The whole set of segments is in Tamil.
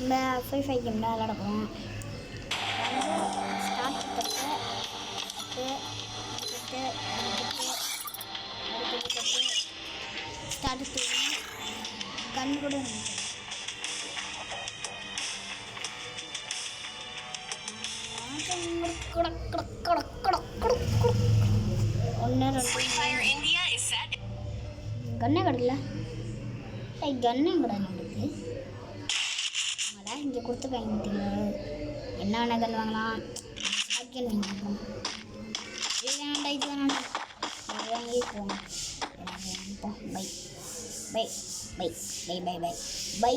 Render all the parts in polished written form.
நம்ம ஃப்ரீ ஃபயர் கேம் தான் விளையாட போகிறோம். ஸ்டார்ட் ஸ்டார்ட் கன் கூட கண்ணே கிடைக்கல. கண்ணே கிடையாது நம்மளுக்கு. இங்கே கொடுத்து பயன்படுத்திங்க. என்ன வேணா கல் வாங்கலாம். கன் வாங்கிப்போம். இது வேண்டாம், இது வேணாம், வாங்கி போகணும். Bye bye bye bye bye bye bye.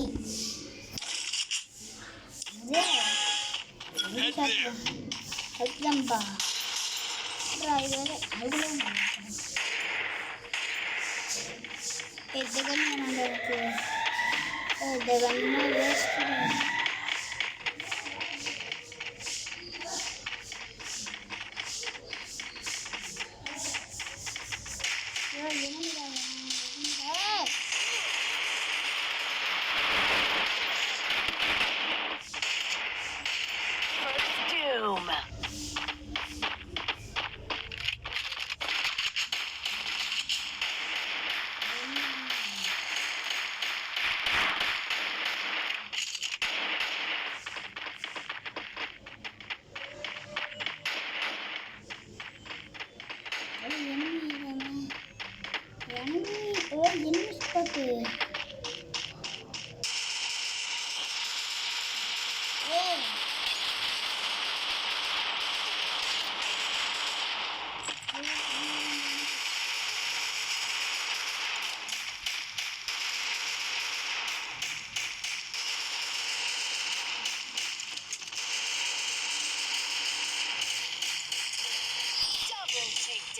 ஹெல்ப்லம்பா இது அவ்வளோ இந்த கண்ணு நல்லா இருக்கு. இந்த கண்ணு வேஸ்ட்.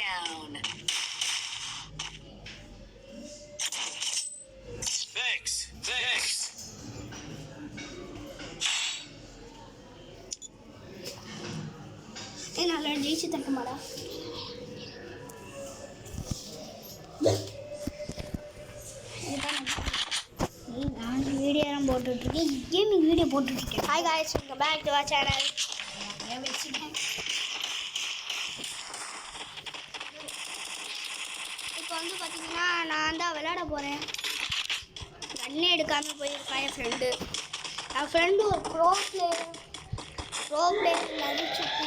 Down. Thanks. நல்லா ஜெயிச்சு தட்ட மாடா. நான் வீடியோலாம் போட்டுட்ருக்கேன். கேமிங் வீடியோ போட்டுட்ருக்கேன். Hi guys, welcome back to our channel. இப்போ வந்து பார்த்தீங்கன்னா நான் தான் விளையாட போகிறேன். கண்ணே எடுக்காமல் போயிருக்கான் என் ஃப்ரெண்டு. என் ஃப்ரெண்டு ஒரு ப்ரோ பிளேயர் நடிச்சுட்டு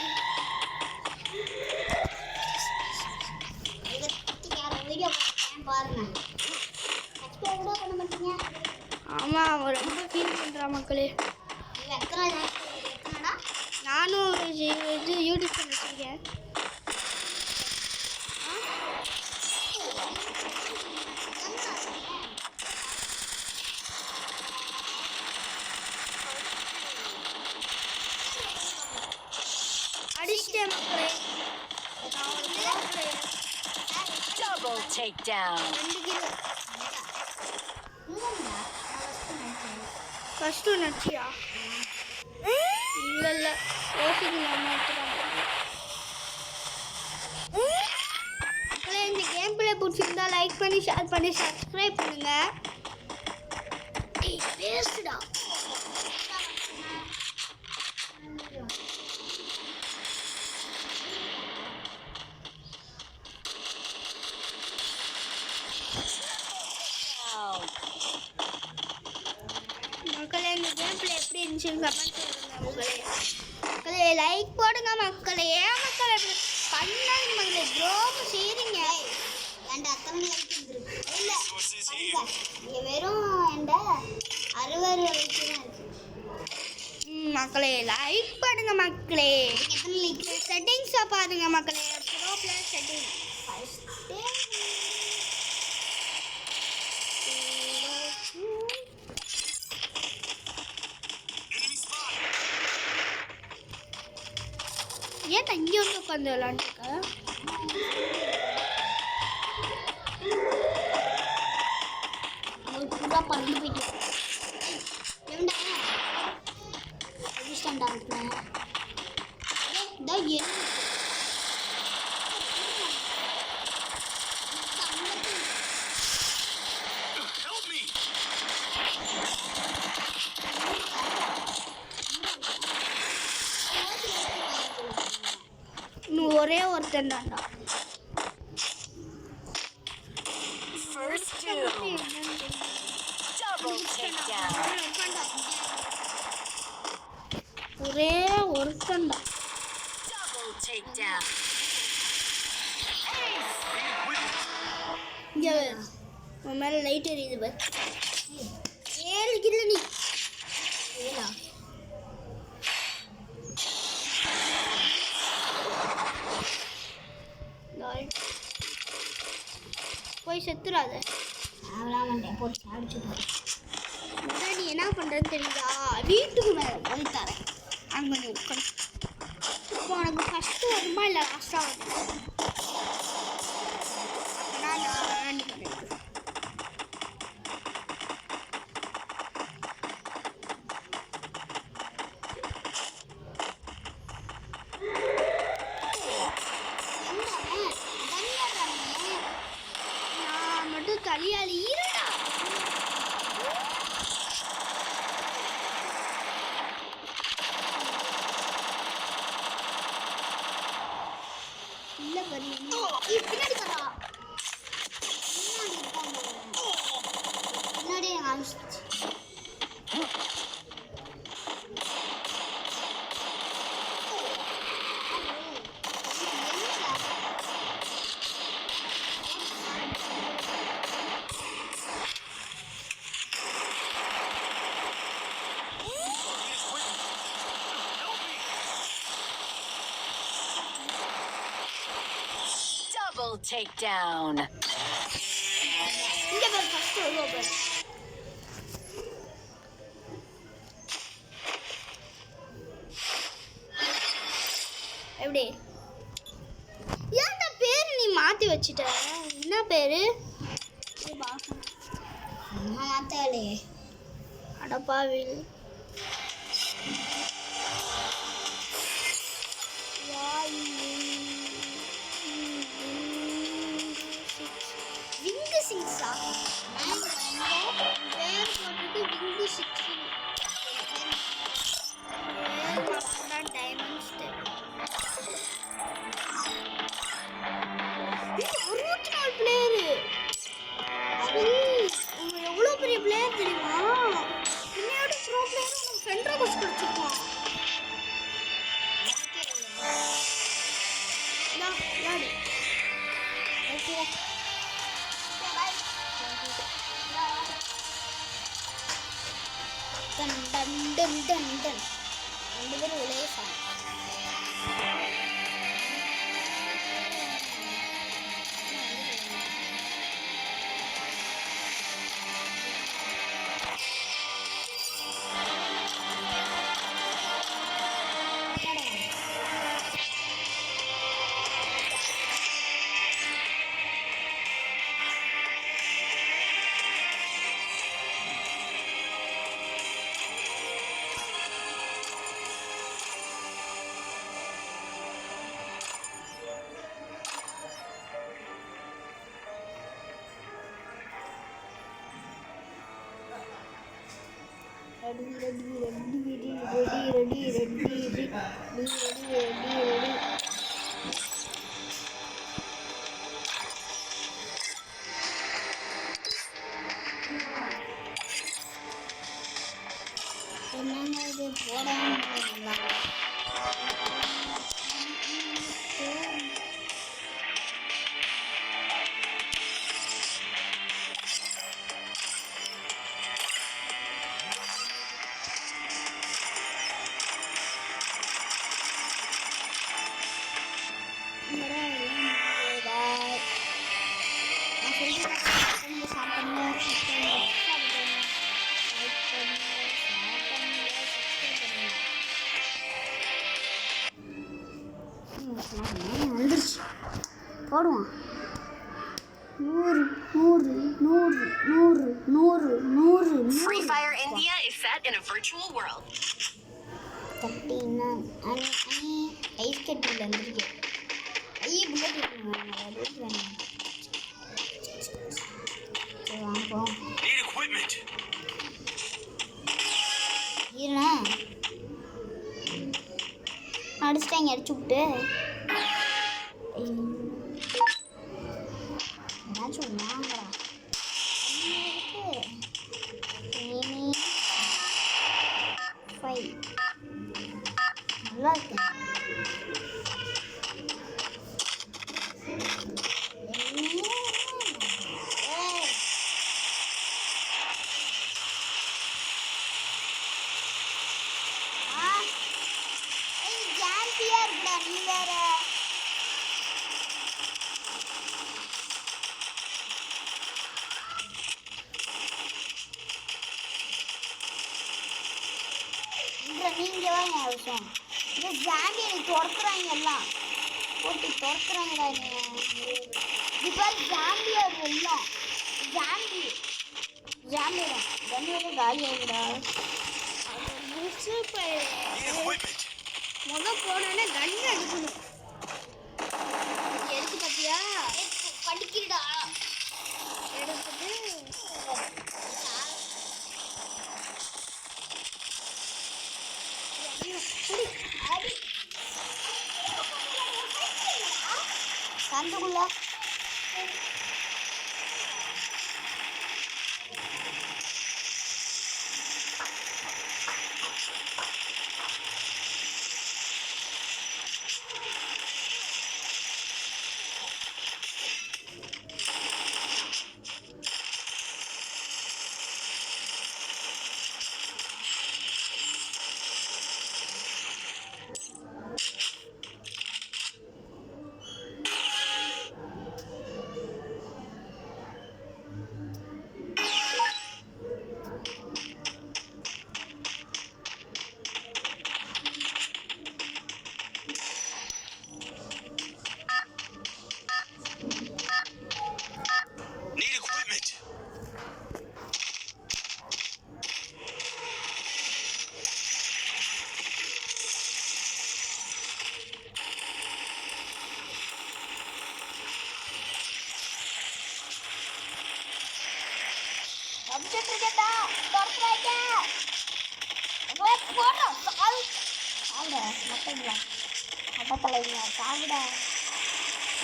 வீடியோ பாருங்க. கூட பண்ண மாட்டீங்க. ஆமாம், அவன் ரொம்ப ஃபீல் பண்ணுறான் மக்களே. நானும் இது யூடியூப் பண்ண வச்சுருக்கேன். அடிச்சிட்டேன் மக்களே. Double takedown. ஃபர்ஸ்ட் நச்சியா இல்ல யோசிக்கலாம். மக்களே, இந்த கேம் பிளே பிடிச்சிருந்தா லைக் பண்ணி ஷேர் பண்ணி சப்ஸ்கிரைப் பண்ணுங்க. பேசுடா. மக்களே, இந்த கேம் பிளே எப்படி இருந்துச்சுன்னு கமெண்ட் பண்ணுங்க மக்களே. மக்களே லைக் போடுங்க மக்களே. ஏன் மக்களே பண்ணாதீங்க மக்களே. ப்ரோம செய்றீங்க. என்ட அத்தனை லைக் வந்துருக்கு. இல்ல இங்க வெறும் என்ட 60 லைக் தான் இருக்கு. மக்களே லைக் பண்ணுங்க மக்களே. எத்தனை லைக்? செட்டிங்ஸ் பாருங்க மக்களே. ப்ரோ பிளேயர் செட்டிங் ஏன் இங்கே வந்து உட்காந்து விளாண்டுருக்க? பூரா பறந்து போயிட்டு ஒரே ஒருத்தன் தான்டா. First doom. Double takedown. ஒரே ஒருத்தன்டா. Double takedown. Ace. இங்க பாரு. உன் மேல லைட் எரியுது பாரு. 7 கில்ல நீ. 7ஆ? போய் செத்துறாத. நீ என்ன பண்றன்னு தெரியுதா? வீட்டுக்கு மேல போய் தரேன். அங்க நீ உட்காந்து. இப்போ உனக்கு ஃபர்ஸ்ட் வருமா இல்லை லாஸ்டா வருமா? நான் நீ பண்ணிட்டு நான் மட்டும் தலையாளி இருடா. இல்ல பரி பின்னாடி கடா பின்னாடி ஆரம்பிச்சு. Double takedown. இங்க பாரு ஃபர்ஸ்ட் வருவா பாரு. எப்படி ஏன்டா பேரு நீ மாத்தி வச்சிட்ட? என்ன பேரு? மாத்தாலே அடப்பாவி. விங்கு சிக்ஸா? பேர் போட்டுட்டு wing six. Diamond step. 64 player. எவ்வளோ பெரிய பிளேயர் தெரியுமா? இன்னையோட ப்ரோ பிளேயர் உனக்கு சென்ட்ரல் கோர்ஸ் கிடைச்சிருப்பான். விளாடு. Okay done done done done done. 2 பேரும் ஒரே சாங். ரெடி. என்னங்க இது போடாம வந்துருச்சு போடுவான். 100. Free Fire India is set in a virtual world. Ice கட்டியில் வந்துருக்கு. புல்லட் இருக்குங்க. வாங்குவோம். அடிச்சுட்டாங்க. அடிச்சு விட்டு நீ வேற நீங்க வாங்க விஷயம் இந்த ஜாம்பி துரத்துறாங்க எல்லாம் போட்டு துரத்துறாங்கடா இப்போ ஜாம்பி அது எல்லாம் ஜாம்பி ஜாம்பி கண்ணு காலி ஆகுடா முதல் போனோடனே கண்ணு அடிக்கணும் எதுக்கு பார்த்தியா படிக்கிறடா எடுத்துட்டு சந்துக்குள்ள இருக்கேன்டா துரத்துறாங்க போடுறோம் சாப்பிட மட்டைங்களா மட்டத்தலைங்க சாப்பிட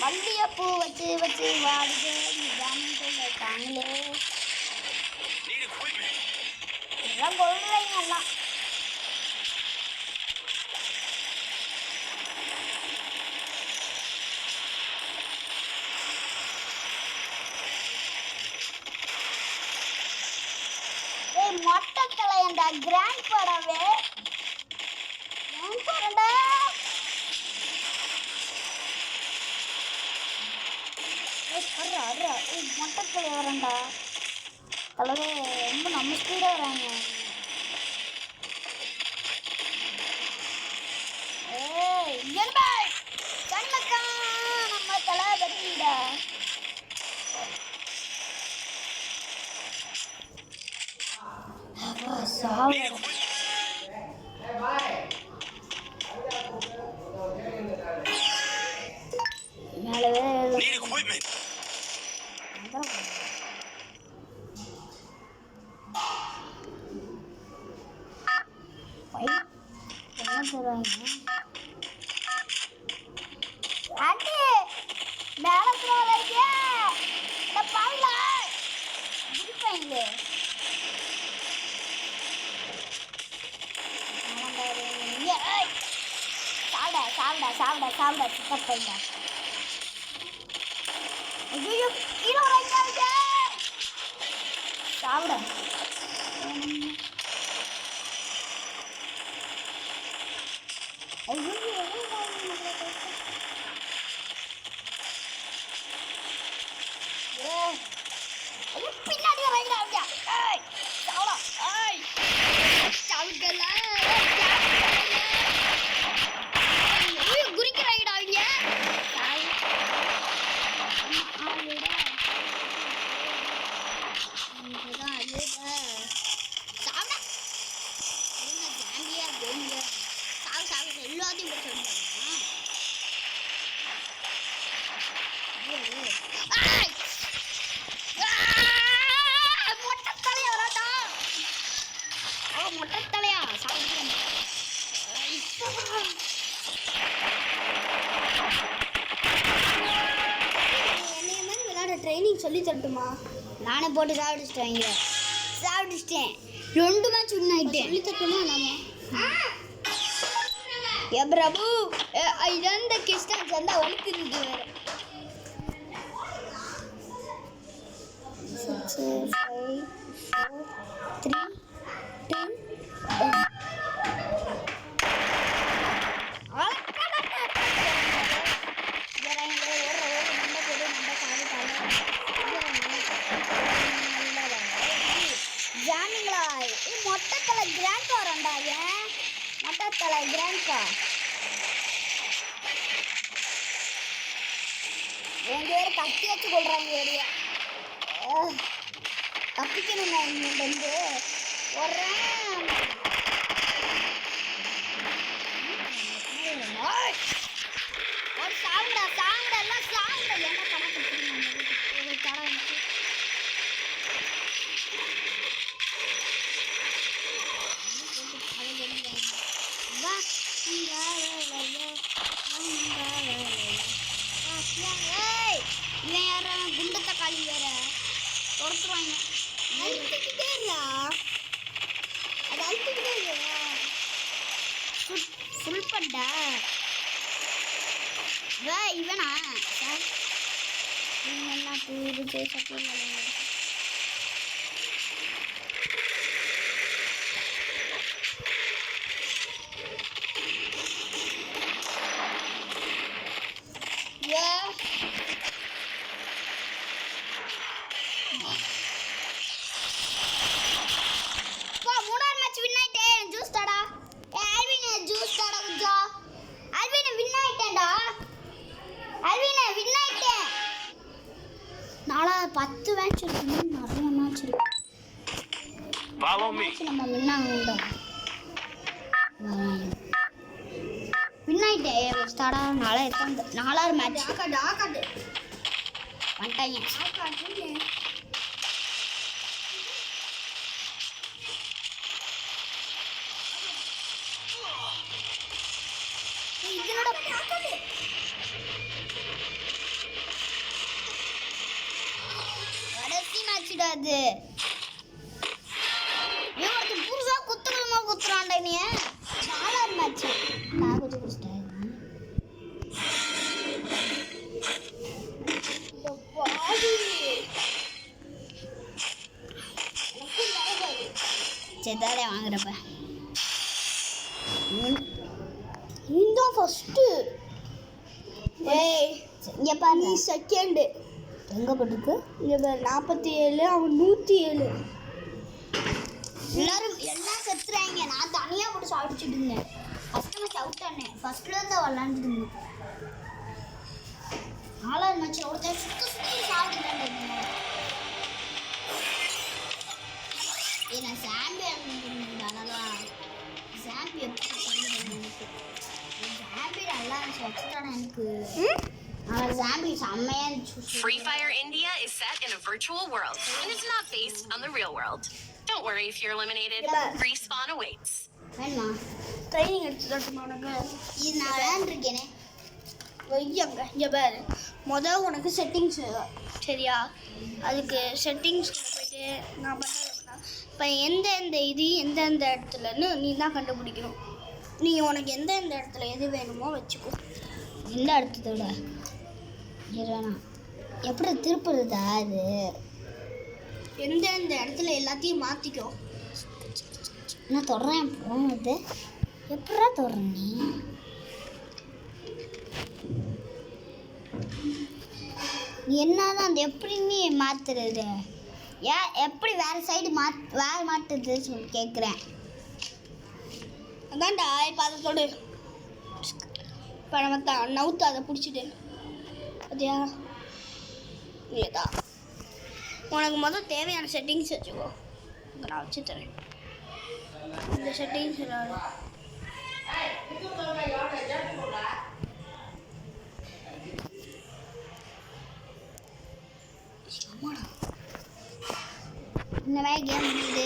மல்லிகைப்பூ வச்சு வச்சு வாடுது தாங்களே எல்லாம் கொள்ளுறாங்க எல்லாம் மொட்டை தலையண்டா கிராண்ட் படவே படண்டா மொட்டை தலை வரண்டா தலைவே ரொம்ப நம்ம ஸ்பீடாக வராங்க கண்ணக்கா நம்ம தலை பற்றிடா சாப்பிட சித்தப்பையா ஐயோ கீழே வராங்க சாப்பிட ஐயோ பின்னாடி வராங்க சாப்பிடல ட்ரைனிங் சொல்லி தரட்டுமா நானே போட்டு சாப்பிட்டுட்டேன் 2 மேட்ச் வின் ஆயிட்டேன் சொல்லி தரட்டுமா ஏ பிரபு இதந்த கிஸ்டான்ஸ் வந்தா ஒழுக்குறது வேற 6 5 4 3 2 வந்துட்டாங்களா? மொட்டத்தலை கிராண்ட் வரான்டா ஏன் மொட்டத்தலை கிராண்ட்கா ரெண்டு பேரும் கட்டி வச்சு கொள்றாங்க ஏரியா. தப்பிக்கணும் நான் இங்கிட்ட இருந்து ஒரு சாவுடா எல்லாம் சாவுடா என்ன கணக்கு ஒரு கடை வந்து இவன் யாரும் குண்டு தக்காளி வேற துரத்துருவாங்க. அழுத்துக்கிட்டேரா அது அழுத்துக்கிட்டே ஃபுல் பண்ணா இவனா சார் இவங்கெல்லாம் பூஜை சட்டி மூணாவது மேட்ச் வின் ஆயிட்டேன். ஜூஸ் தாடா ஆல்வின் ஜூஸ் தாடா குஜா ஆல்வின் வின் ஆயிட்டேன்டா ஆல்வின் வின் ஆயிட்டேன். நாளா 10 மேட்ச் இருக்கு நிறைய மேட்ச் இருக்கு. Follow me. நம்ம வின் ஆகுறோம் வின் ஆயிட்டேன் ஸ்டாடா நாலாவது மேட்ச் வந்துட்டாங்க. இதனோட கடைசி மேட்ச்டா அது. இவனுக்கு புதுசா குத்துறமா குத்துறான்டா நீ. நாலாவது மேட்ச் நான் கொஞ்சம் குடிச்சிட்டேன். செத்தாலே வாங்குறப்ப இந்த ஃபர்ஸ்ட் ஏய் இங்க பாரு நீ செகண்ட் எங்க போட்டுருக்கு இங்க பாரு 47 அவன் 107 எல்லாம் செத்துறாங்க. நான் தனியா போட்டு சாப்பிட்டுட்டு இருந்தேன். ஃபர்ஸ்ட் மேட்ச் அவுட் ஆனேன். ஃபர்ஸ்ட்ல இருந்து விளையாண்டுட்டு இருந்தேன். நாலாவது மேட்ச் ஒருத்தர் சுத்தி சாப்பிட்டுட்டேன். நான் சாம்பி அனுப்பியிருந்தேன். சாம்பி எப்படி எனக்கு சாம்பி நல்லா இருந்துச்சு வச்சுட்டானே எனக்கு. சாம்பி செம்மையா இருந்துச்சு. Free Fire India is set in a virtual world and it's not based on the real world. Don't worry if you're eliminated. Respawn awaits. வேணுமா ட்ரைனிங் எடுத்துட்டுமா உனக்கு? இது நான் விளையாண்டுருக்கேனே. வையங்க இங்கே பாரு உனக்கு செட்டிங்ஸ் சரியா? அதுக்கு செட்டிங்ஸ் போயிட்டு நான் பண்ணுறேன்னா இப்போ எந்தெந்த இது எந்தெந்த இடத்துலன்னு நீ தான் கண்டுபிடிக்கணும். நீ உனக்கு எந்தெந்த இடத்துல எது வேணுமோ வச்சுக்கோ. எந்த இடத்தோட வேணா எப்படி திருப்புறதா அது எந்தெந்த இடத்துல எல்லாத்தையும் மாற்றிக்கோ. நான் தொடறேன் போனது எப்படா தொடறேன் நீ? என்னதான் அந்த எப்படி நீ மாற்றுறது? ஏன் எப்படி வேறு சைடு வேறு மாட்டுறது சொல்லி கேட்குறேன். அதான்டா இப்போ அதை தொடு. இப்போ நம்ம நவுத்து அதை பிடிச்சிட்டு அப்படியா இல்லைதா? உனக்கு தேவையான செட்டிங்ஸ் வச்சுக்கோ. நான் வச்சு தரேன் இந்த செட்டிங்ஸ் இந்த மாதிரி கேம் முடியுது.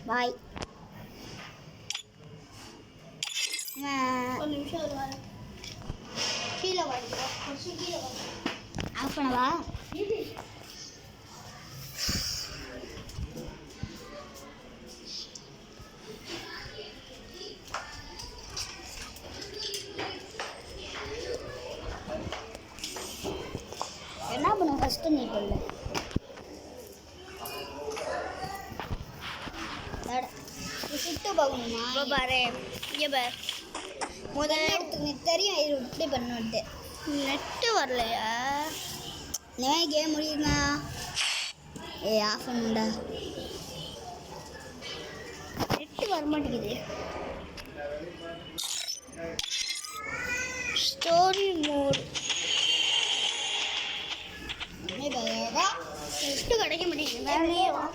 பாய். ஒரு நிமிஷம் கீழே ஆஃப் பண்ணவா? என்ன பண்ணும் ஃபஸ்ட்டு நீ சொல்லு. சுட்டு போகணுமா? பாரு இங்கே பாரு முதல்ல எனக்கு தெரியும் இது இப்படி பண்ணிட்டு நெட்டு வரலையா? இந்த மாதிரி கேம் முடியுங்க. ஏய் ஆஃப் பண்ணுடா. நெட் வர மாட்டேங்குது. ஸ்டோரி மோட் நெட்டு கிடைக்க மாட்டேங்குது. மேலே வா,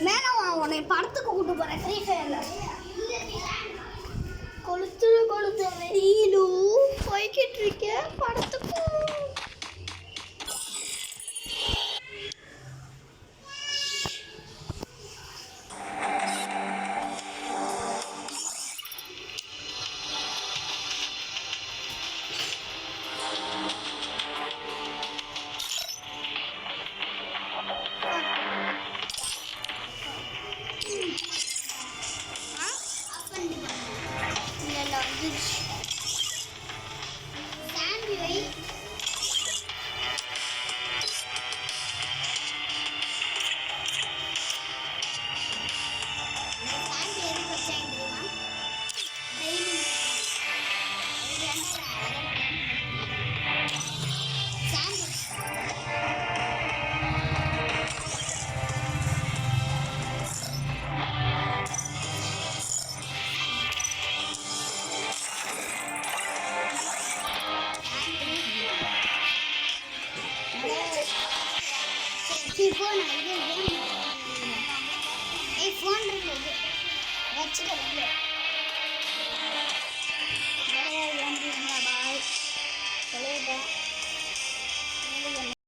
மேலே வா, உன்னை படத்துக்கு கூட்டு போகிறேன் ஃப்ரீ ஃபயரில். கொளுத்து வெயிலும் போய்கிட்டு இருக்கேன் படத்துக்கு. இல்லை வந்துச்சு. சாண்டி வை. சாண்டி எதுக்கு வச்சாங்க தெரியுமா? டெய்லி சாண்டி ஃபோன் இது ஏய் ஃபோன் இருக்குது வச்சுக்க.